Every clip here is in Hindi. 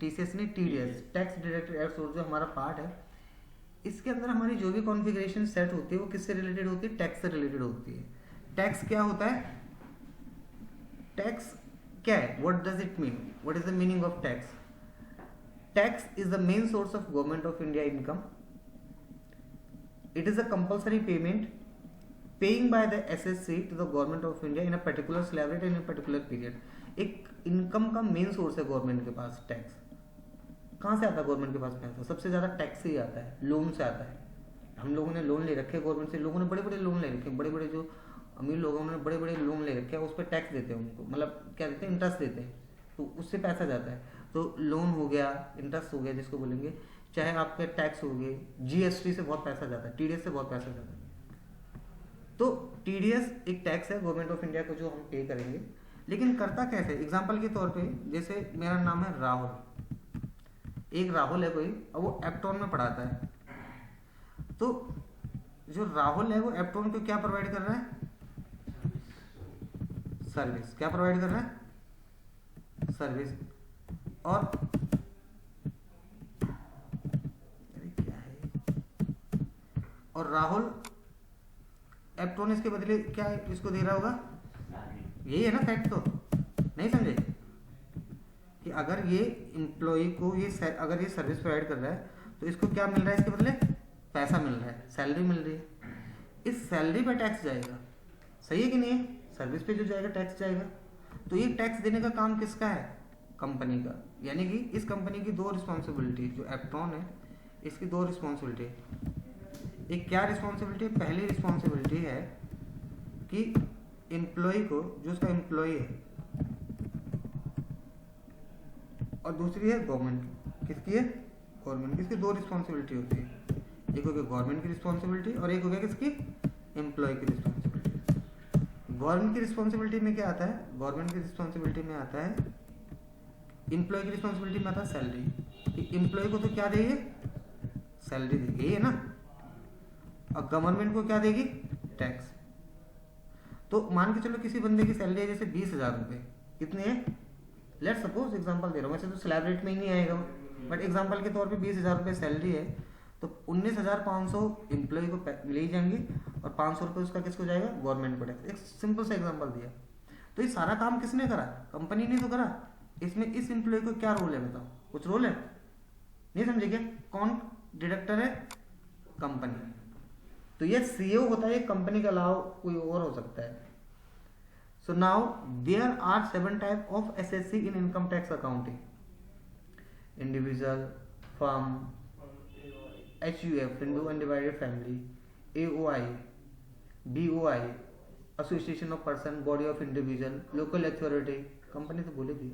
TCS नहीं, TDS, tax deducted at source, जो हमारा पार्ट है, इसके अंदर हमारी जो भी कॉन्फ़िगरेशन सेट होती है वो किससे रिलेटेड होती है? टैक्स से रिलेटेड होती है। टैक्स क्या होता है? टैक्स क्या है? What does it mean? What is the meaning of tax? Tax is the main source of government of India income. It is a compulsory payment paying by the SSC to the government of India in a particular slab rate and in a particular period. एक इनकम का मेन सोर्स है गवर्नमेंट के पास टैक्स. कहाँ से आता है गवर्नमेंट के पास पैसा? सबसे ज़्यादा टैक्स से ही आता है, लोन से आता है. हम लोगों ने लोन ले रखे हैं गवर्नमेंट से, लोगों ने बड़े बड़े लोन ले रखे हैं, बड़े बड़े जो अमीर लोग हैं उन्होंने बड़े बड़े लोन ले रखे हैं, उस पर टैक्स देते हैं उनको, मतलब क्या देते हैं? इंटरेस्ट देते हैं, तो उससे पैसा जाता है. तो लोन हो गया, इंटरेस्ट हो गया जिसको बोलेंगे, चाहे आपके टैक्स हो गए, GST से बहुत पैसा जाता है, TDS से बहुत पैसा जाता है. तो TDS एक टैक्स है गवर्नमेंट ऑफ इंडिया को जो हम पे करेंगे. लेकिन करता कैसे? एग्जांपल के तौर पे, जैसे मेरा नाम है राहुल, एक राहुल है कोई, और वो एप्टॉन में पढ़ाता है. तो जो राहुल है वो एप्टॉन को क्या प्रोवाइड कर रहा है? सर्विस. क्या प्रोवाइड कर रहा है? सर्विस. और और राहुल एप्टॉन इसके बदले क्या इसको दे रहा होगा? यही है ना फैक्ट. तो नहीं समझे कि अगर ये एम्प्लॉय को अगर ये सर्विस प्रोवाइड कर रहा है तो इसको क्या मिल रहा है? इसके बदले पैसा मिल रहा है, सैलरी मिल रही है. इस सैलरी पे टैक्स जाएगा, सही है कि नहीं है? सर्विस पे जो जाएगा टैक्स जाएगा. तो ये टैक्स देने का काम किसका है? कंपनी का. यानी कि इस कंपनी की दो रिस्पॉन्सिबिलिटी, जो एप्टॉन है इसकी दो रिस्पॉन्सिबिलिटी है. एक क्या रिस्पॉन्सिबिलिटी है? पहली रिस्पॉन्सिबिलिटी है कि एम्प्लॉय को, जो उसका एम्प्लॉय है, और दूसरी है गवर्नमेंट. किसकी है? गवर्नमेंट की. इसकी दो रिस्पॉन्सिबिलिटी होती है. एक हो गया गवर्नमेंट की रिस्पॉन्सिबिलिटी और एक हो गया किसकी? एम्प्लॉय की रिस्पॉन्सिबिलिटी. गवर्नमेंट की रिस्पॉन्सिबिलिटी में क्या आता है? गवर्नमेंट की रिस्पॉन्सिबिलिटी में आता है, एम्प्लॉय की रिस्पॉन्सिबिलिटी में आता है सैलरी. एम्प्लॉय को तो क्या देगी? सैलरी देगी, यही है ना. और गवर्नमेंट को क्या देगी? टैक्स. तो मान के चलो किसी बंदे की सैलरी है जैसे 20,000 रुपये. कितनी है? लेट सपोज, एग्जांपल दे रहा हूँ, वैसे तो स्लैब रेट में ही नहीं आएगा, बट एग्जांपल के तौर पे 20,000 रुपये सैलरी है, तो 19,500 एम्प्लॉय को ले ही जाएंगे और 500 रुपये उसका किसको जाएगा? गवर्नमेंट को टैक्स. एक सिंपल सा एग्जाम्पल दिया. तो ये सारा काम किसने करा? कंपनी ने तो करा. इसमें इस एम्प्लॉय को क्या रोल है बताओ? कुछ रोल है? नहीं समझे क्या? कौन डिडक्टर है? कंपनी. तो ये CEO होता है कंपनी के अलावा कोई और हो सकता है. So now there are 7 type of SSC in income tax accounting: individual, firm, HUF, Hindu undivided family, AOI, BOI, association of person, body of individual, local authority. Company तो बोले थी.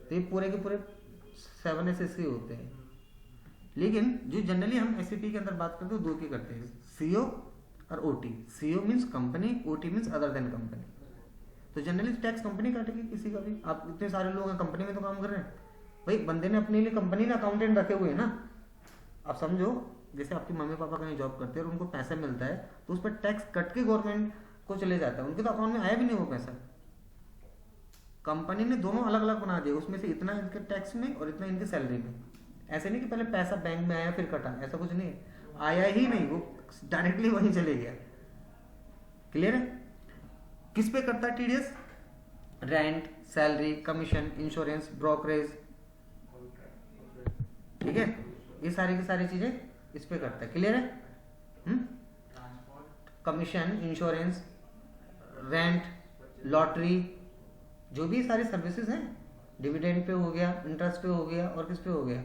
तो ये पूरे के पूरे 7 SSC होते हैं. लेकिन जो जनरली हम SAP के अंदर बात करते हैं दो की करते हैं, CO और OT. CO means company, OT means other than company. तो जनरली टैक्स कंपनी काटेगी किसी का भी. आप इतने सारे लोग हैं कंपनी में तो काम कर रहे हैं, भाई बंदे ने अपने लिए कंपनी में अकाउंटेंट रखे हुए हैं ना. आप समझो जैसे आपके मम्मी पापा कहीं जॉब करते हैं और उनको पैसा मिलता है तो उस पर टैक्स कट के गवर्नमेंट को चले जाता है, उनके तो अकाउंट में आया भी नहीं वो पैसा. कंपनी ने दोनों अलग अलग बना दिया, उसमें से इतना इनके टैक्स में और इतना इनके सैलरी में. ऐसे नहीं कि पहले पैसा बैंक में आया फिर कटा, ऐसा कुछ नहीं है. आया ही नहीं, वो डायरेक्टली वहीं चले गया. क्लियर है? किस पे करता है TDS? Rent, salary, commission, insurance, brokerage. ठीक है, ये सारी की सारी चीजें इस पे करता है. क्लियर है? कमीशन, इंश्योरेंस, रेंट, लॉटरी, जो भी सारी सर्विसेज हैं, डिविडेंड पे हो गया, इंटरेस्ट पे हो गया, और किस पे हो गया?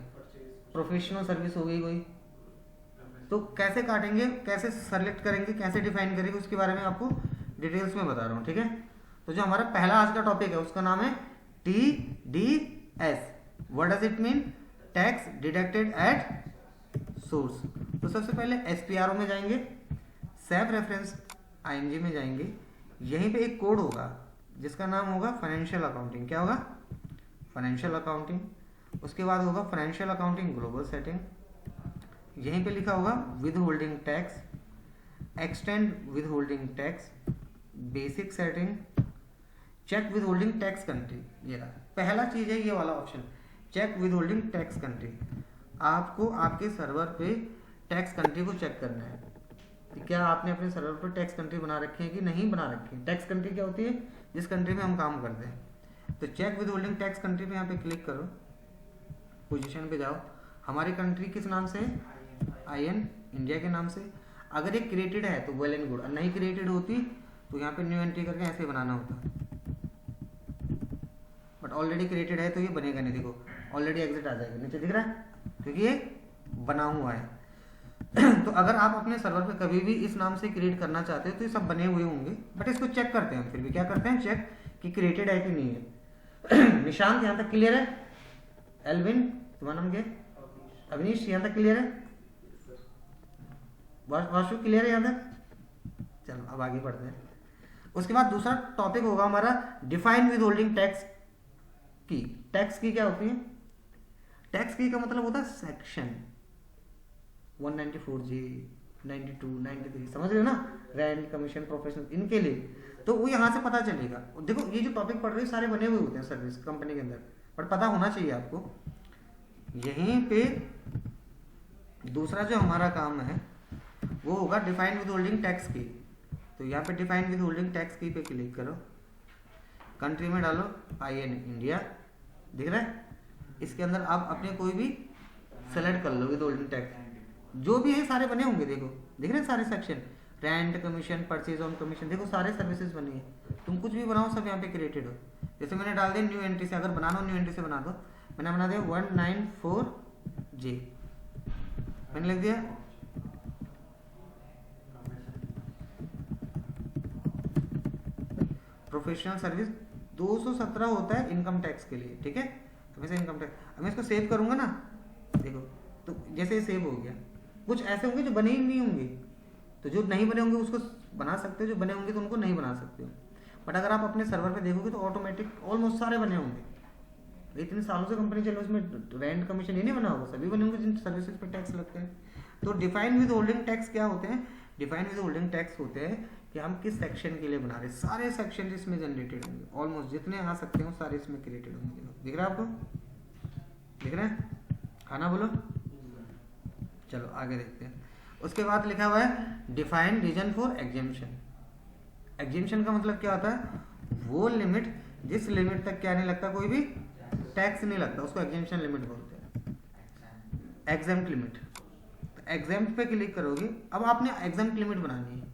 प्रोफेशनल सर्विस हो गई कोई. तो कैसे काटेंगे, कैसे सेलेक्ट करेंगे, कैसे डिफाइन करेंगे, उसके बारे में आपको डिटेल्स में बता रहा हूँ. ठीक है, तो जो हमारा पहला आज का टॉपिक है उसका नाम है TDS. What does it mean? Tax deducted at source. तो सबसे पहले SPRO में जाएंगे, सेल्फ रेफरेंस ING में जाएंगे. यहीं पे एक कोड होगा जिसका नाम होगा फाइनेंशियल अकाउंटिंग. क्या होगा? Financial accounting. उसके बाद होगा फाइनेंशियल अकाउंटिंग ग्लोबल सेटिंग. यहीं पे लिखा होगा withholding tax, extend withholding tax, basic setting, check withholding tax country. ये रहा पहला चीज है, ये वाला option. Check withholding tax country, आपको आपके सर्वर पे टैक्स कंट्री को चेक करना है कि क्या आपने अपने सर्वर पर टैक्स कंट्री बना रखी है कि नहीं बना रखी है। टैक्स कंट्री क्या होती है, जिस कंट्री में हम काम करते हैं। तो check withholding tax country पे यहाँ पे क्लिक करो, पोजीशन पे जाओ, हमारी कंट्री किस नाम से है, IN इंडिया के नाम से। अगर ये क्रिएटेड है तो वेल एंड गुड, नहीं क्रिएटेड होती तो यहाँ पे न्यू एंट्री करके ऐसे बनाना होता, बट ऑलरेडी क्रिएटेड है तो ये बनेगा नहीं। देखो ऑलरेडी एग्जिट आ जाएगा, नीचे दिख रहा है क्योंकि ये बना हुआ है। तो अगर आप अपने सर्वर पे कभी भी इस नाम से क्रिएट करना चाहते हो तो ये सब बने हुए होंगे, बट इसको चेक करते हैं हम, फिर भी क्या करते हैं, चेक कि क्रिएटेड है कि नहीं है। निशांत यहाँ तक क्लियर है, एल्विन तुम्हारा नाम क्या है, अवनीश यहाँ तक क्लियर है, वाशु क्लियर है यहाँ तक। चलो अब आगे बढ़ते हैं। उसके बाद दूसरा टॉपिक होगा हमारा डिफाइन विद होल्डिंग टैक्स की। टैक्स की क्या होती है, टैक्स की का मतलब होता है सेक्शन 194G, 92, 93, समझ रहे हो ना, रेंट कमीशन प्रोफेशनल इनके लिए। तो वो यहाँ से पता चलेगा। देखो ये जो टॉपिक पढ़ रहे हो सारे बने हुए होते हैं सर्विस कंपनी के अंदर, बट पता होना चाहिए आपको। यहीं पे दूसरा जो हमारा काम है वो होगा डिफाइन विद होल्डिंग टैक्स की। तो यहाँ पे डिफाइन विद होल्डिंग टैक्स की पे क्लिक करो, कंट्री में डालो IN इंडिया, दिख रहा है। इसके अंदर आप अपने कोई भी सेलेक्ट कर लो विद होल्डिंग टैक्स, जो भी है सारे बने होंगे। देखो दिख रहे हैं सारे section, rent commission, purchase on commission, देखो सारे सर्विसेज बनी है। तुम कुछ भी बनाओ सब यहाँ पे क्रिएटेड हो। जैसे मैंने डाल दिया न्यू एंट्री से, अगर बनाना हो न्यू एंट्री से बना दो। मैंने बना दिया 194J, मैंने लिख दिया। प्रोफेशनल सर्विस 217 होता है इनकम टैक्स के लिए, ठीक है, हमेशा इनकम टैक्स। अब मैं इसको सेव करूंगा ना, देखो तो जैसे ये सेव हो गया। कुछ ऐसे होंगे जो बने ही नहीं होंगे, तो जो नहीं बने होंगे उसको बना सकते हो, जो बने होंगे तो उनको नहीं बना सकते हो। बट अगर आप अपने सर्वर पे देखोगे तो ऑटोमेटिक ऑलमोस्ट सारे बने होंगे। इतने सालों से कंपनी चल रही है, उसमें रेंट कमीशन ही नहीं बना होगा, सभी बने होंगे जिन सर्विसेज पे टैक्स लगते हैं। तो डिफाइन विद होल्डिंग टैक्स क्या होते हैं, डिफाइन विद होल्डिंग टैक्स होते हैं कि हम किस सेक्शन के लिए बना रहे हैं। सारे सेक्शन इसमें जनरेटेड होंगे, ऑलमोस्ट जितने आ सकते हो सारे इसमें क्रिएटेड होंगे। दिख रहा है आपको, दिख रहा है, खाना बोलो। चलो आगे देखते हैं। उसके बाद लिखा हुआ है define reason for exemption. Exemption का मतलब क्या होता है, वो लिमिट जिस लिमिट तक क्या नहीं लगता, कोई भी टैक्स नहीं लगता, उसको एग्जेम्पशन लिमिट बोलते हैं, एग्जेम्प्ट लिमिट। तो एग्जेम्प्ट पे क्लिक करोगे, अब आपने एग्जेम्प्ट लिमिट बनानी है।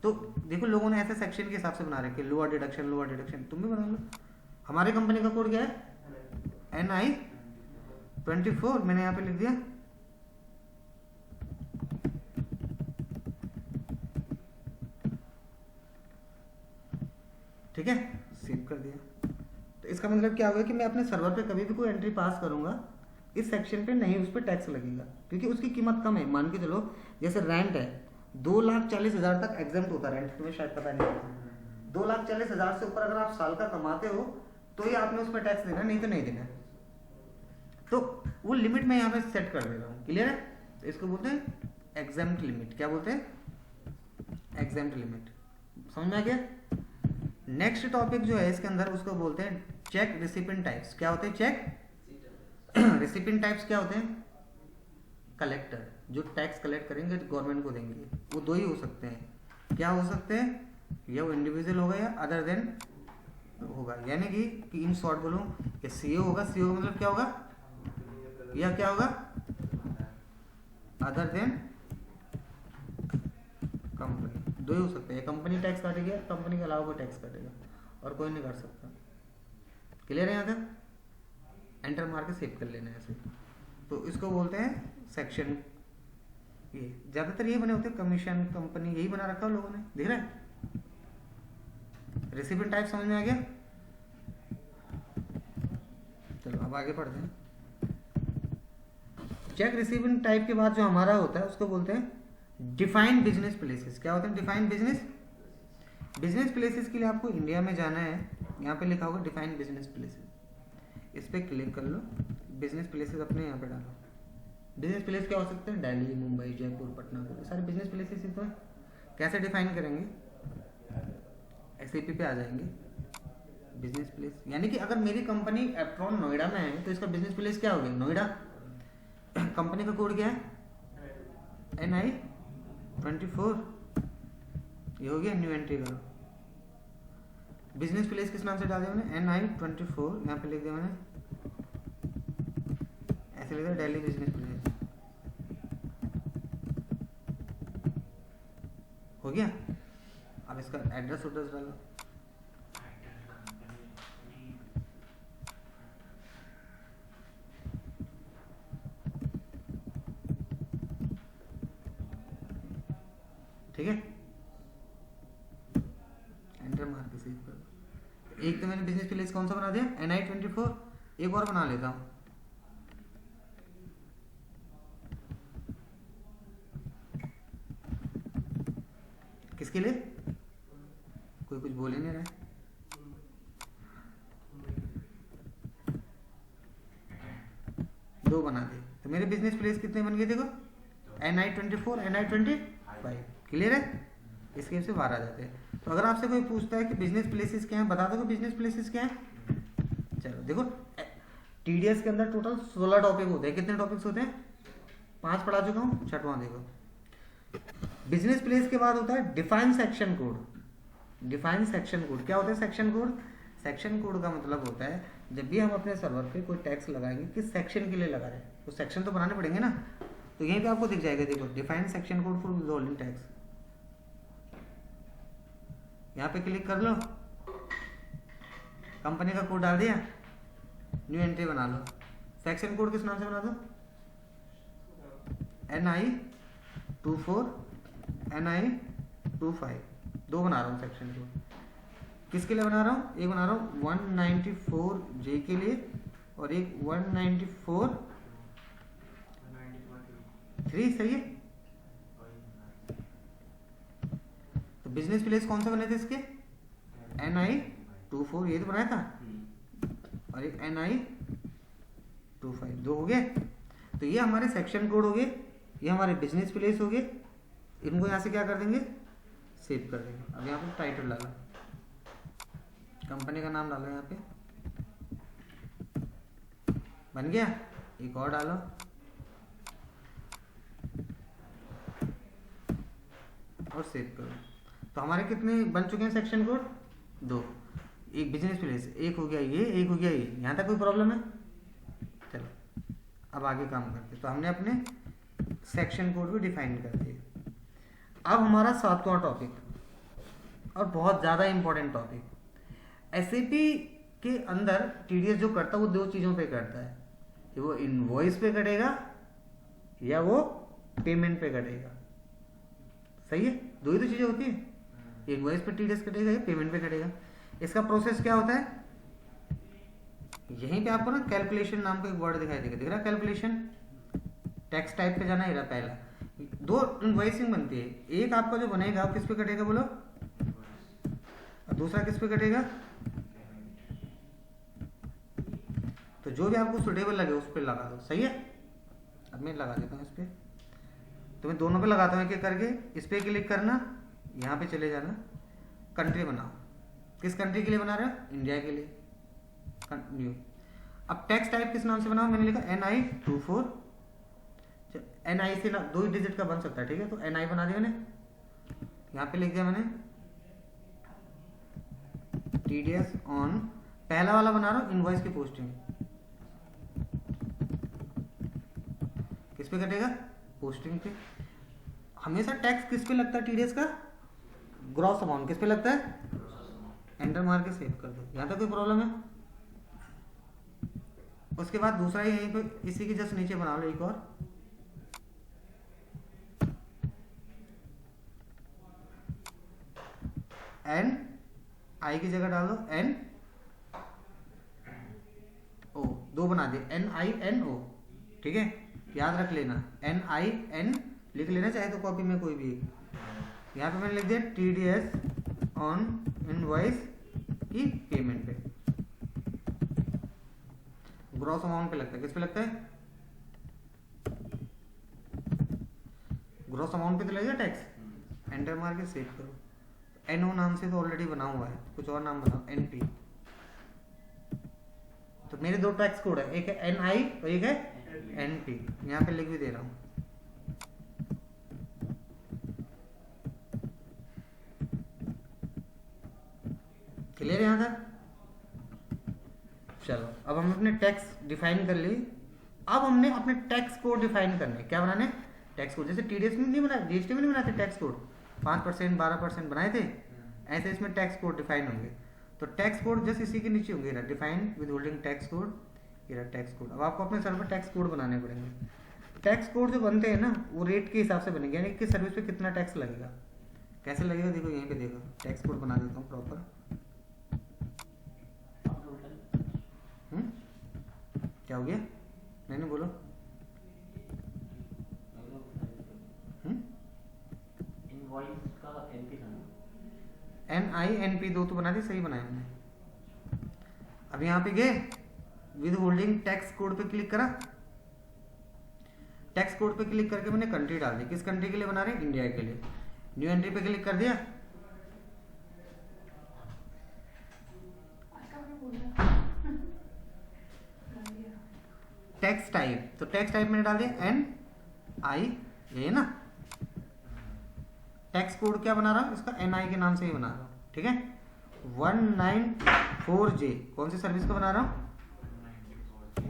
तो देखो लोगों ने ऐसे सेक्शन के हिसाब से बना रखे, लोअर डिडक्शन, लोअर डिडक्शन, तुम भी बना लो। हमारी कंपनी का कोड क्या है, NI 24, मैंने यहाँ पे लिख दिया। ठीक है, सेव कर दिया। तो इसका मतलब क्या होगा कि मैं अपने सर्वर पे कभी भी कोई एंट्री पास करूंगा, इस सेक्शन पे नहीं उस पर टैक्स लगेगा, क्योंकि उसकी कीमत कम है। मान के चलो जैसे रेंट है 2,40,000 तक एग्जेम्प्ट होता है रेंट, तुम्हें शायद पता नहीं। 2,40,000 से ऊपर अगर आप साल का कमाते हो तो ही आपने उस पर टैक्स देना, नहीं तो नहीं देना। तो वो लिमिट मैं यहाँ पे सेट कर दे रहा हूँ, क्लियर है। तो इसको बोलते हैं एग्जेम्प्ट लिमिट। क्या बोलते हैं, एग्जेम्प्ट लिमिट। समझ में आ गया। नेक्स्ट टॉपिक जो है इसके अंदर उसको बोलते हैं चेक रिसिपिएंट टाइप्स। क्या होते हैं चेक रिसिपिएंट टाइप्स, क्या होते हैं, कलेक्टर, जो टैक्स कलेक्ट करेंगे गवर्नमेंट को देंगे। वो दो ही हो सकते हैं, क्या हो सकते हैं, या वो इंडिविजुअल होगा या अदर देन होगा। यानी कि इन शॉर्ट बोलूं कि सीओ होगा, सीओ मतलब क्या होगा, या क्या होगा, अदर देन कंपनी। दो ही हो सकते हैं, कंपनी टैक्स काटेगी, कंपनी के अलावा कोई टैक्स काटेगा, और कोई नहीं काट सकता। क्लियर है यहाँ तक। एंटर मार के सेव कर लेना है ऐसे। तो इसको बोलते हैं सेक्शन। ये ज्यादातर ये बने होते हैं, कमीशन, कंपनी, यही बना रखा है लोगों ने, दिख रहा है। रिसिपिएंट टाइप समझ में आ गया। चलो अब आगे पढ़ते हैं। चेक रिसिपिएंट टाइप के बाद जो हमारा होता है उसको बोलते हैं डिफाइन बिजनेस प्लेसेस। क्या होता है डिफाइन बिजनेस, बिजनेस प्लेसेस के लिए आपको इंडिया में जाना है, यहाँ पे लिखा होगा डिफाइन बिजनेस प्लेसेस, इस पे क्लिक कर लो। बिजनेस प्लेसेस अपने यहाँ पे डालो। बिजनेस प्लेस क्या हो सकते हैं, दिल्ली, मुंबई, जयपुर, पटना, सारे बिजनेस प्लेसेस ही तो है। कैसे डिफाइन करेंगे, SAP पे आ जाएंगे, बिजनेस प्लेस, यानी कि अगर मेरी कंपनी एप्ट्रॉन नोएडा में है तो इसका बिजनेस प्लेस क्या हो गया, नोएडा। कंपनी का कोड क्या है, NI24, ये हो गया, न्यू एंट्री करो। बिजनेस प्लेस किस नाम से डाल दिया मैंने, NI24, यहाँ पे लिख दिया मैंने, ऐसे लिख दिया दिल्ली बिजनेस प्लेस, हो गया। अब इसका एड्रेस उड्रेस डालो, ठीक है, एंटर मार के सेव कर दो। एक तो मैंने बिजनेस प्लेस कौन सा बना दिया, NI24, एक और बना लेता हूँ, किसके लिए, कोई कुछ बोल ही नहीं रहा है, दो बना दे। तो मेरे बिजनेस प्लेस कितने बन गए देखो, NI24, NI25, क्लियर है। इसके से बाहर आ जाते हैं। तो अगर आपसे कोई पूछता है कि बिजनेस प्लेसेस क्या हैं, बता दो बिजनेस प्लेसेस क्या हैं। चलो देखो, TDS के अंदर टोटल 16 टॉपिक होते हैं। कितने टॉपिक्स होते हैं, 5 पढ़ा चुका हूँ, छठवां देखो। बिजनेस प्लेस के बाद होता है define section code. Define section code क्या होता है, सेक्शन कोड। सेक्शन कोड का मतलब होता है जब भी हम अपने सर्वर पे कोई टैक्स लगाएंगे, किस सेक्शन के लिए लगा रहे हैं, तो सेक्शन तो बनाने पड़ेंगे ना। तो यहीं पे आपको दिख जाएगा, देखो define section code for withholding tax, यहाँ पे क्लिक कर लो, कंपनी का कोड डाल दिया, न्यू एंट्री बना लो। सेक्शन कोड किस नाम से बना दो, NI24, NI25, दो बना रहा हूँ सेक्शन कोड। किसके लिए बना रहा हूँ, एक बना रहा हूँ 194J के लिए और एक 194(3), सही है। तो बिजनेस प्लेस कौन सा बने थे इसके, NI24, ये तो बनाया था, और एक NI25, दो हो गए। तो ये हमारे सेक्शन कोड हो गए, ये हमारे बिजनेस प्लेस हो गए। इनको यहाँ से क्या कर देंगे, सेव कर देंगे। अब यहाँ पर टाइटल डाला, कंपनी का नाम डालो, यहाँ पे बन गया। एक और डालो, और सेव करो। तो हमारे कितने बन चुके हैं सेक्शन कोड, 2। एक बिजनेस प्लेस, एक हो गया ये, एक हो गया ये। यहाँ तक कोई प्रॉब्लम है, चलो अब आगे काम करते। तो हमने अपने सेक्शन कोड भी डिफाइन कर दिए। अब हमारा 7वां टॉपिक, और बहुत ज़्यादा इंपॉर्टेंट टॉपिक। SAP के अंदर TDS जो करता है वो 2 चीज़ों पे करता है, कि वो इनवॉइस पे करेगा या वो पेमेंट पे करेगा, सही है। 2 ही तो चीज़ें होती है, इनवॉइस पे TDS करेगा या पेमेंट पे करेगा। इसका प्रोसेस क्या होता है, यहीं पे आपको ना कैलकुलेशन नाम का एक वर्ड दिखाई देगा, दिख रहा है कैलकुलेशन। टैक्स टाइप पे जाना है, पहला 2 इनवॉइसिंग बनती है। एक आपका जो बनेगा किस पे कटेगा बोलो, और दूसरा किस पे कटेगा, तो जो भी आपको सुटेबल लगे उस पर लगा दो, सही है। अब मैं लगा देता हूँ इस पर, तो मैं दोनों पे लगाता हूँ एक एक करके। इस पर क्लिक करना, यहाँ पे चले जाना, कंट्री बनाओ। किस कंट्री के लिए बना रहे हो, इंडिया के लिए, न्यू। अब टैक्स टाइप किस नाम से बनाओ, मैंने लिखा NI24। NI से ना 2 ही डिजिट का बन सकता है, ठीक है। तो NI बना दिया मैंने, यहाँ पे लिख दिया मैंने TDS ऑन। पहला वाला बना रहा हूँ इनवॉइस की पोस्टिंग, किस पे कटेगा, पोस्टिंग पे। हमेशा टैक्स किस पे लगता है TDS का, ग्रॉस अमाउंट किस पे लगता है, एंटर मार के सेव कर दो। यहाँ तक कोई प्रॉब्लम है। उसके बाद दूसरा यहीं पे इसी के जस्ट नीचे बना लो एक और, NI की जगह डाल दो NO, 2 बना दिए, NINO, ठीक है। याद रख लेना, NIN लिख लेना चाहे तो कॉपी में कोई भी। यहाँ पे मैंने लिख दिया TDS ऑन इनवॉइस की पेमेंट पे, ग्रॉस अमाउंट पे लगता है। किस पे लगता है, ग्रॉस अमाउंट पे तो लगेगा टैक्स। एंटर मार के सेव करो। NO नाम से तो ऑलरेडी बना हुआ है, कुछ और नाम बनाओ, NP। तो मेरे दो टैक्स कोड है, एक है NI और एक है NP। यहाँ पे लिख भी दे रहा हूँ। क्लियर है यहाँ तक? चलो अब हम अपने टैक्स डिफाइन कर लिए। अब हमने अपने टैक्स कोड डिफाइन करने, क्या बनाने? Tax code. जैसे TDS में नहीं बनाए, GST में नहीं बनाते टैक्स कोड, 5% 12% बनाए थे, ऐसे इसमें टैक्स कोड डिफाइन होंगे। तो टैक्स कोड जैसे इसी के नीचे होंगे, define with holding tax code, ये टैक्स कोड। अब आपको अपने सर पर टैक्स कोड बनाने पड़ेंगे। टैक्स कोड जो बनते हैं ना, वो रेट के हिसाब से बनेंगे, यानी किस सर्विस पे कितना टैक्स लगेगा। कैसे लगेगा देखो, यहीं पे देखो, टैक्स कोड बना देता हूँ प्रॉपर। क्या हो गया? नहीं बोलो। इनवॉइस का NP था ना, NI NP दो तो बना दी, सही बनाया हमने। अब यहाँ पे गए, विद होल्डिंग टैक्स कोड पे क्लिक करा। टैक्स कोड पे क्लिक करके मैंने कंट्री डाल दी। किस कंट्री के लिए बना रहे हैं? इंडिया के लिए। न्यू एंट्री पे क्लिक कर दिया। टैक्स टाइप, तो टैक्स टाइप मैंने डाल दिया NI, ये ना। टैक्स कोड क्या बना रहा हूँ? इसका NI के नाम से ही बना रहा हूँ, ठीक है। 194J, कौन सी सर्विस को बना रहा हूँ?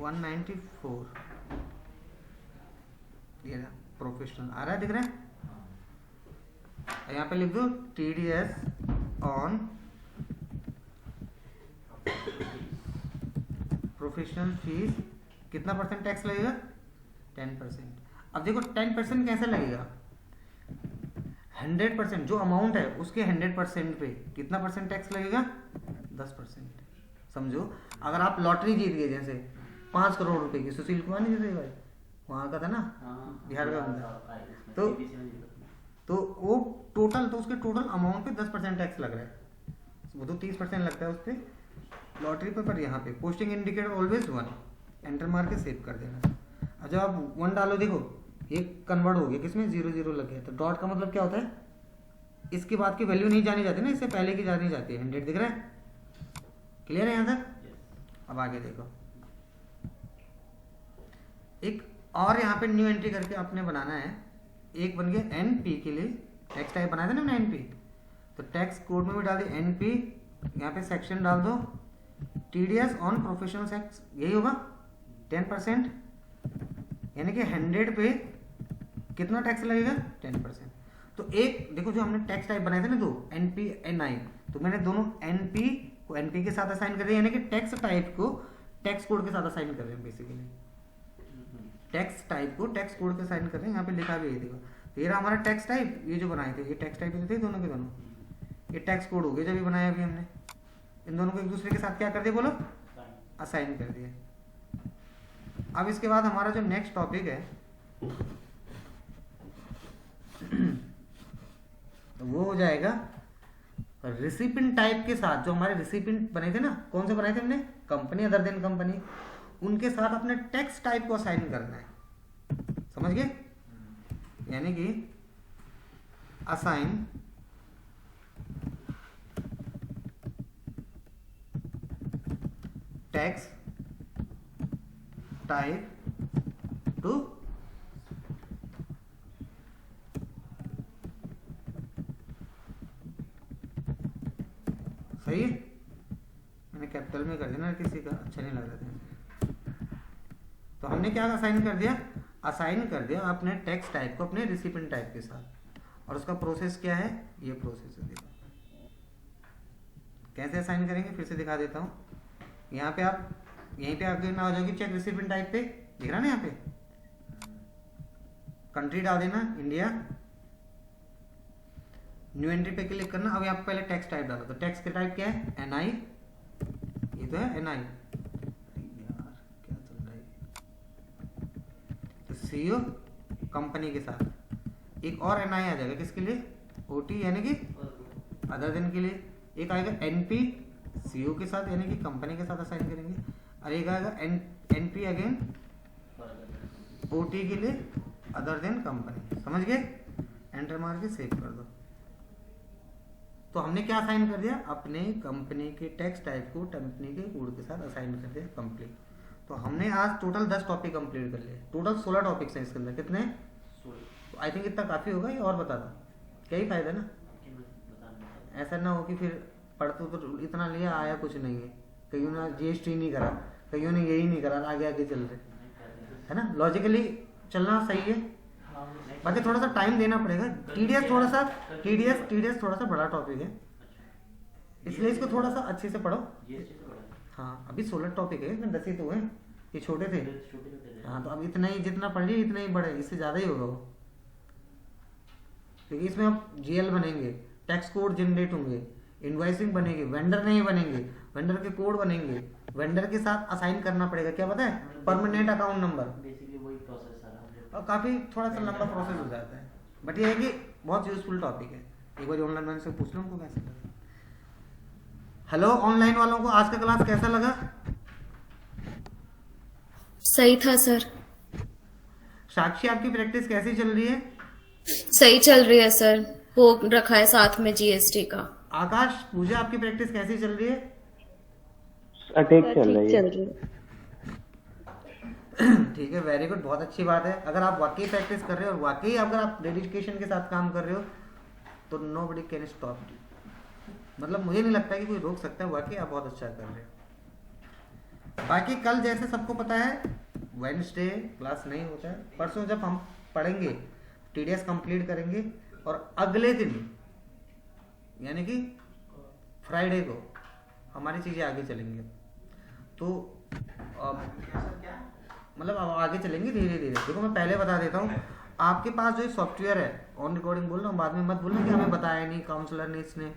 194, ये प्रोफेशनल आ रहा है, दिख रहा है? यहाँ पे लिख दो TDS ऑन प्रोफेशनल फीस। कितना % टैक्स लगेगा? 10%। अब देखो 10% कैसे लगेगा? 100%, जो अमाउंट है उसके 100% पे कितना % टैक्स लगेगा? 10%। समझो, अगर आप लॉटरी जीत गए, जैसे 5 करोड़ रुपए की, सुशील कुमार नहीं जीते भाई, वहां का था ना, बिहार का बंदा, तो वो टोटल, तो उसके टोटल अमाउंट पे 10% टैक्स लग रहा है। वो तो 30% लगता है उस पर लॉटरी पे, पर यहाँ पे पोस्टिंग इंडिकेटर ऑलवेज 1, एंटर मार के सेव कर देना। अब जब आप 1 डालो, देखो ये कन्वर्ट हो गया, किसमें? 0 लग गया। तो डॉट का मतलब क्या होता है? इसके बाद की वैल्यू नहीं जानी जाती ना, इससे पहले की जानी जाती है। 100 दिख रहा है? क्लियर है यहाँ तक? अब आगे देखो, एक और यहाँ पे न्यू एंट्री करके आपने बनाना है। एक बन गया NP के लिए, टैक्स टाइप बनाया था ना मैंने NP, तो टैक्स कोड में भी डाल दिया NP। यहाँ पे सेक्शन डाल दो TDS ऑन प्रोफेशनल सेक्स, यही होगा 10%, यानी कि 100 पे कितना टैक्स लगेगा? 10%। तो एक देखो, जो हमने टैक्स टाइप बनाए थे ना दो, NP NI, तो मैंने दोनों NP को NP के साथ असाइन कर दिया, यानी कि टैक्स टाइप को टैक्स कोड के साथ असाइन कर रहे हैं। बेसिकली टैक्स टाइप को टैक्स कोड के साइन कर रहे हैं। यहाँ पे लिखा भी है, देखो, तो ये रहा हमारा टैक्स टाइप। ये जो बनाए थे, ये टैक्स टाइप थे दोनों के दोनों, ये टैक्स कोड हो गए जब भी बनाया अभी हमने। इन दोनों को एक दूसरे के साथ क्या कर दिया, बोलो? असाइन कर दिया। अब इसके बाद हमारा जो नेक्स्ट टॉपिक है तो वो हो जाएगा रिसिपिएंट टाइप के साथ। जो हमारे रिसिपिएंट बने थे ना, कौन से बनाए थे हमने? कंपनी अदर देन कंपनी, उनके साथ अपने टैक्स टाइप को असाइन करना है। समझ गए? यानी कि असाइन टैक्स टाइप टू सही है? मैंने कैपिटल में कर देना, किसी का अच्छा नहीं लग रहा था। तो हमने क्या असाइन कर दिया? असाइन कर दिया अपने टैक्स टाइप को अपने रिसिपिएंट टाइप के साथ। और उसका प्रोसेस क्या है? ये प्रोसेस है, देखो कैसे असाइन करेंगे, फिर से दिखा देता हूँ। यहाँ पे आप यहीं पे आप देखना हो जाएगी, चेक रिसिपिएंट टाइप पे दिख रहा ना, यहाँ पे कंट्री डाल देना इंडिया, न्यू एंट्री पे क्लिक करना। अब यहाँ पे पहले टैक्स टाइप डालो, तो टैक्स का टाइप क्या है? NI, ये तो है NI। यार क्या चल रहा है? तो CEO कंपनी के साथ एक और NI आ जाएगा, किसके लिए? OT, यानी कि अदर देन के लिए। एक आएगा NP CEO के साथ, यानी कि कंपनी के साथ असाइन करेंगे। और एक आएगा NP अगेन OT के लिए, अदर देन कंपनी। समझ गए? एंटर मार के सेव कर दो। तो तो हमने क्या असाइन कर दिया, अपने कंपनी के टेक्स्ट टाइप को कंपनी के कोड के साथ असाइन कर दिया कंप्लीट। तो हमने आज टोटल 10 टॉपिक कंप्लीट कर लिए, टोटल 16 टॉपिक्स हैं इसके अंदर। कितने? तो आई थिंक इतना काफ़ी होगा, या और बता दो? क्या ही फायदा ना, ऐसा ना हो कि फिर पढ़ते तो इतना लिया आया कुछ नहीं है, कईयों ने GST नहीं करा, कईयों ने यही नहीं करा, आगे आगे चल रहे, है ना। लॉजिकली चलना सही है, बाकी थोड़ा सा टाइम देना पड़ेगा। TDS थोड़ा सा बड़ा टॉपिक है, इसलिए इसको थोड़ा सा अच्छे से पढ़ो। हाँ, अभी 16 टॉपिक है, इसमें 10 ही तो हैं, ये छोटे थे। हाँ, तो अब इतना ही, जितना पढ़ लिए इतना ही बढ़े, इससे ज़्यादा ही होगा वो, क्योंकि इसमें अब GL बनेंगे, टैक्स कोड जनरेट होंगे, इनवॉइसिंग बनेगी, वेंडर नहीं बनेंगे, वेंडर के कोड बनेंगे, वेंडर के साथ असाइन करना पड़ेगा, क्या पता है, परमानेंट अकाउंट नंबर, और काफ़ी थोड़ा सा लंबा प्रोसेस हो जाता है। बट ये है कि बहुत यूजफुल टॉपिक है, एक बार ऑनलाइन से पूछ लो उनको कैसे लगा। हेलो ऑनलाइन वालों को, आज का क्लास कैसा लगा? सही था सर। साक्षी, आपकी प्रैक्टिस कैसी चल रही है? सही चल रही है सर, वो रखा है साथ में GST का। आकाश, पूजा, आपकी प्रैक्टिस कैसी चल रही है? ठीक चल रही है। ठीक है, वेरी गुड, बहुत अच्छी बात है। अगर आप वाकई प्रैक्टिस कर रहे हो और वाकई अगर आप डेडिकेशन के साथ काम कर रहे हो तो नोबडी कैन स्टॉप यू, मतलब मुझे नहीं लगता कि कोई रोक सकता है, वाकई आप बहुत अच्छा कर रहे हो। बाकी कल जैसे सबको पता है वेडनेसडे क्लास नहीं होता है, परसों जब हम पढ़ेंगे TDS कंप्लीट करेंगे और अगले दिन यानी कि फ्राइडे को हमारी चीज़ें आगे चलेंगे। तो मतलब अब आगे चलेंगे धीरे धीरे। देखो मैं पहले बता देता हूँ, आपके पास जो सॉफ्टवेयर है, ऑन रिकॉर्डिंग बोल रहा हूँ, बाद में मत बोलना कि हमें बताया नहीं काउंसलर ने, इसने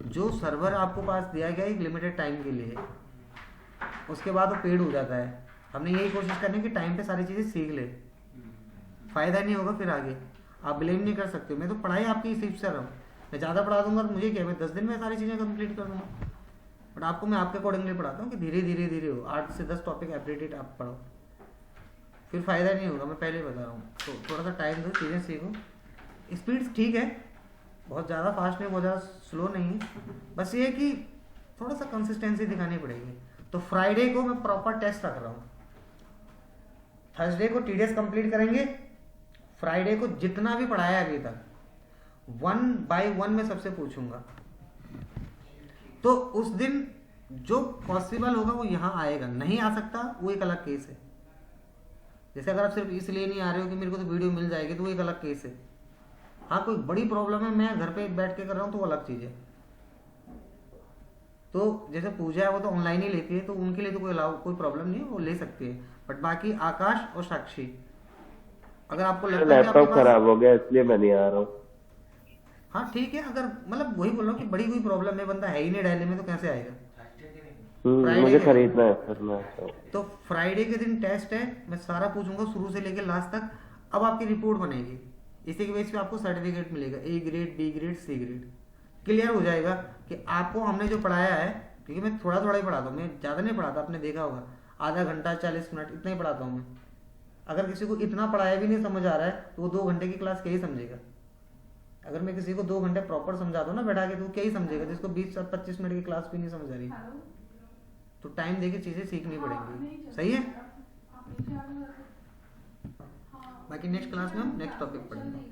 जो सर्वर आपको पास दिया गया एक लिमिटेड टाइम के लिए, उसके बाद वो पेड हो जाता है। हमने यही कोशिश करनी कि टाइम पे सारी चीज़ें सीख ले, फ़ायदा नहीं होगा फिर आगे, आप ब्लेम नहीं कर सकते। मैं तो पढ़ाई आपकी सिर्फ से रहा हूँ, मैं ज़्यादा पढ़ा दूंगा तो मुझे क्या, मैं 10 दिन में सारी चीज़ें कंप्लीट कर दूंगा। बट आपको मैं आपके अकॉर्डिंगली पढ़ाता हूँ कि धीरे धीरे धीरे हो, 8 से 10 टॉपिक एवरीडे आप पढ़ो, फिर फ़ायदा नहीं होगा, मैं पहले बता रहा हूँ। तो थोड़ा सा टाइम दो, चीज़ें सीखो। स्पीड ठीक है, बहुत ज़्यादा फास्ट नहीं, बहुत ज़्यादा स्लो नहीं है, बस ये है कि थोड़ा सा कंसिस्टेंसी दिखानी पड़ेगी। तो फ्राइडे को मैं प्रॉपर टेस्ट रख रहा हूँ, थर्सडे को TDS कंप्लीट करेंगे, फ्राइडे को जितना भी पढ़ाया अभी तक 1 by 1 में सबसे पूछूंगा। तो उस दिन जो पॉसिबल होगा वो यहाँ आएगा, नहीं आ सकता वो एक अलग केस है। जैसे अगर आप सिर्फ इसलिए नहीं आ रहे हो कि मेरे को तो वीडियो मिल जाएगी, तो वो एक अलग केस है। हाँ, कोई बड़ी प्रॉब्लम है, मैं घर पे बैठ के कर रहा हूँ, तो वो अलग चीज़ है। तो जैसे पूजा है वो तो ऑनलाइन ही लेती है, तो उनके लिए तो कोई प्रॉब्लम नहीं है, वो ले सकती है। बट बाकी आकाश और साक्षी, अगर आपको लगता है लैपटॉप खराब हो गया इसलिए मैं नहीं आ रहा हूँ। हाँ ठीक है, अगर मतलब वही बोल रहा हूँ कि बड़ी कोई प्रॉब्लम है, बंदा है ही नहीं दिल्ली में, तो कैसे आएगा? मुझे खरीदना है सर मैं। तो फ्राइडे के दिन टेस्ट है, मैं सारा पूछूंगा शुरू से लेकर लास्ट तक। अब आपकी रिपोर्ट बनेगी, इसी के बेस पे आपको सर्टिफिकेट मिलेगा, A grade, B grade, C grade. Clear हो जाएगा कि आपको हमने जो पढ़ाया है, क्योंकि मैं थोड़ा थोड़ा ही पढ़ाता हूँ, मैं ज़्यादा नहीं पढ़ाता, आपने देखा होगा, आधा घंटा 40 मिनट इतना ही पढ़ाता हूँ मैं। अगर किसी को इतना पढ़ाया भी नहीं समझ आ रहा है तो वो 2 घंटे की क्लास क्या ही समझेगा। अगर मैं किसी को 2 घंटे प्रॉपर समझा दूँ ना बैठा के, तो क्या ही समझेगा, जिसको 20-25 मिनट की क्लास भी नहीं समझ आ रही। तो टाइम देके चीज़ें सीखनी पड़ेंगी, सही है। बाकी नेक्स्ट क्लास में हम नेक्स्ट टॉपिक पढ़ेंगे।